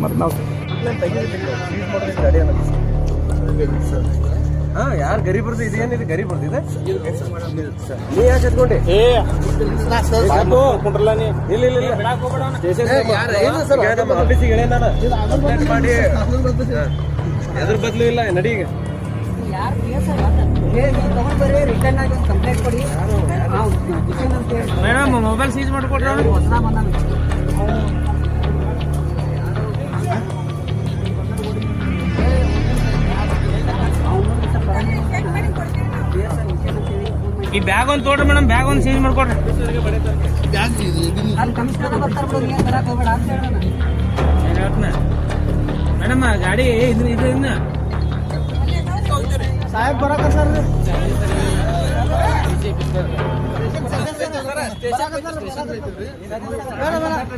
ಮತ್ತು ನಾವು ಹಾಂ ಯಾರು ಗರೀಬ್ ಬರ್ದು ಇದೇನಿದೆ ಗರೀಬ್ ಬರ್ದಿದೆ ನೀ ಯಾಕೆ ಎತ್ಕೊಂಡೆ ಕುಂಟ್ರಲ್ಲ ನೀ ಇಲ್ಲ ಇಲ್ಲ ಇಲ್ಲ ನಮ್ಮ ಆಫೀಸಿಗೆ ಹೇಳಿ ನಾನು ಕಂಪ್ಲೇಂಟ್ ಮಾಡಿ ಎದ್ರ ಬದಲು ಇಲ್ಲ ನಡಿ ಈಗ ಮೇಡಮ್ ಮೊಬೈಲ್ ಸೀಜ್ ಮಾಡ್ಕೊಡ್ರಿ ಈ ಬ್ಯಾಗ್ ಒಂದು ತೋಡ್ರಿ ಮೇಡಮ್, ಬ್ಯಾಗ್ ಒಂದು ಸೀಜ್ ಮಾಡ್ಕೊಡ್ರಿ. ಮೇಡಮ್ ಗಾಡಿ ಇದನ್ನ ಸಾಹೇಬ್ ಬರಕ ಸರ್